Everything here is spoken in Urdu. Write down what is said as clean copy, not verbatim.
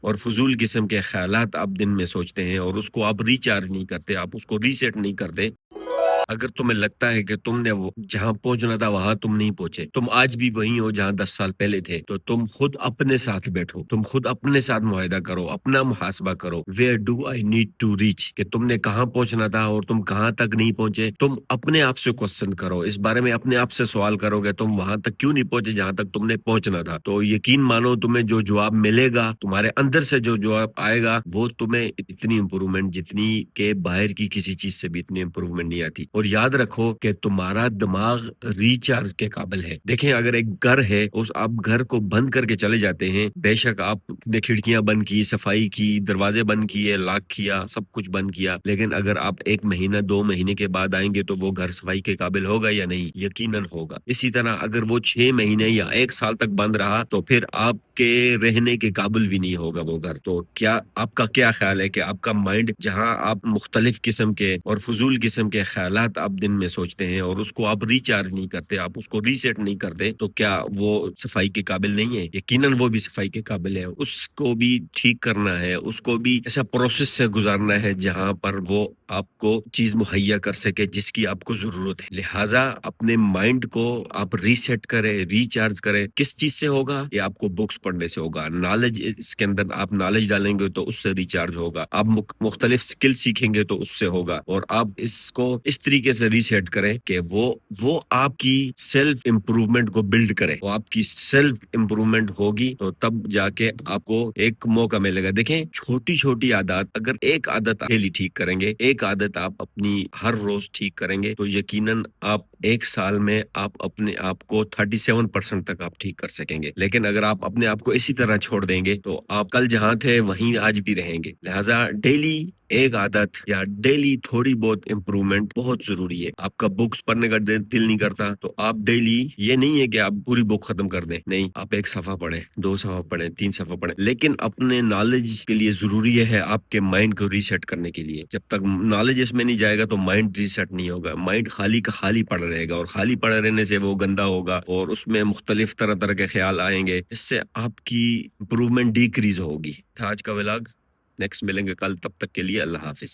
اور فضول قسم کے خیالات آپ دن میں سوچتے ہیں اور اس کو آپ ریچارج نہیں کرتے، آپ اس کو ریسیٹ نہیں کرتے، اگر تمہیں لگتا ہے کہ تم نے جہاں پہنچنا تھا وہاں تم نہیں پہنچے، تم آج بھی وہیں ہو جہاں 10 سال پہلے تھے، تو تم خود اپنے ساتھ بیٹھو، تم خود اپنے ساتھ معاہدہ کرو، اپنا محاسبہ کرو، where do I need to reach, کہ تم نے کہاں پہنچنا تھا اور تم کہاں تک نہیں پہنچے۔ تم اپنے آپ سے کوسچن کرو، اس بارے میں اپنے آپ سے سوال کرو کہ تم وہاں تک کیوں نہیں پہنچے جہاں تک تم نے پہنچنا تھا، تو یقین مانو تمہیں جو جواب ملے گا، تمہارے اندر سے جو جواب آئے گا، وہ تمہیں اتنی امپروومنٹ جتنی کہ باہر کی کسی چیز سے بھی اتنی امپروومنٹ نہیں آتی۔ اور یاد رکھو کہ تمہارا دماغ ریچارج کے قابل ہے۔ دیکھیں اگر ایک گھر ہے، اس آپ گھر کو بند کر کے چلے جاتے ہیں، بے شک آپ نے کھڑکیاں بند کی، صفائی کی، دروازے بند کیے، لاک کیا، سب کچھ بند کیا، لیکن اگر آپ 1 مہینہ 2 مہینے کے بعد آئیں گے تو وہ گھر صفائی کے قابل ہوگا یا نہیں؟ یقیناً ہوگا۔ اسی طرح اگر وہ 6 مہینے یا 1 سال تک بند رہا تو پھر آپ کے رہنے کے قابل بھی نہیں ہوگا وہ گھر۔ تو کیا آپ کا کیا خیال ہے کہ آپ کا مائنڈ جہاں آپ مختلف قسم کے اور فضول قسم کے خیالات آپ دن میں سوچتے ہیں اور اس کو آپ ریچارج نہیں کرتے، آپ اس کو ریسیٹ نہیں کرتے، تو کیا وہ صفائی کے قابل نہیں ہے؟ یقیناً وہ بھی صفائی کے قابل ہے، اس کو بھی ٹھیک کرنا ہے، اس کو بھی ایسا پروسیس سے گزارنا ہے جہاں پر وہ آپ کو چیز مہیا کر سکے جس کی آپ کو ضرورت ہے۔ لہٰذا اپنے مائنڈ کو آپ ریسیٹ کریں، ریچارج کریں۔ کس چیز سے ہوگا؟ یہ آپ کو بکس پڑھنے سے ہوگا، نالج، اس کے اندر آپ نالج ڈالیں گے تو اس سے ریچارج ہوگا، آپ مختلف سکل سیکھیں گے تو اس سے ہوگا، اور آپ اس کو اس طریقے سے ریسیٹ کریں کہ وہ آپ کی سیلف امپروومنٹ کو بلڈ کرے، وہ آپ کی سیلف امپروومنٹ ہوگی تو تب جا کے آپ کو ایک موقع ملے گا۔ دیکھیں چھوٹی چھوٹی عادات، اگر ایک عادت ڈیلی ٹھیک کریں گے، ایک عادت آپ اپنی ہر روز ٹھیک کریں گے، تو یقیناً آپ 1 سال میں آپ اپنے آپ کو 37% تک آپ ٹھیک کر سکیں گے۔ لیکن اگر آپ اپنے آپ کو اسی طرح چھوڑ دیں گے تو آپ کل جہاں تھے وہیں آج بھی رہیں گے۔ لہٰذا ڈیلی ایک عادت یا ڈیلی تھوڑی بہت امپروومنٹ بہت ضروری ہے۔ آپ کا بکس پڑھنے کا دل نہیں کرتا تو آپ ڈیلی، یہ نہیں ہے کہ آپ پوری بک ختم کر دیں، نہیں، آپ 1 صفحہ پڑھیں، 2 صفحہ پڑھیں، 3 صفحہ پڑھیں، لیکن اپنے نالج کے لیے ضروری ہے آپ کے مائنڈ کو ریسیٹ کرنے کے لیے۔ جب تک نالج اس میں نہیں جائے گا تو مائنڈ ریسیٹ نہیں ہوگا، مائنڈ خالی کا خالی پڑا رہے گا، اور خالی پڑا رہنے سے وہ گندا ہوگا اور اس میں مختلف طرح طرح کے خیال آئیں گے، اس سے آپ کی امپروومنٹ ڈیکریز ہوگی۔ تھا آج کا ولاگ، نیکسٹ ملیں گے کل، تب تک کے لیے اللہ حافظ۔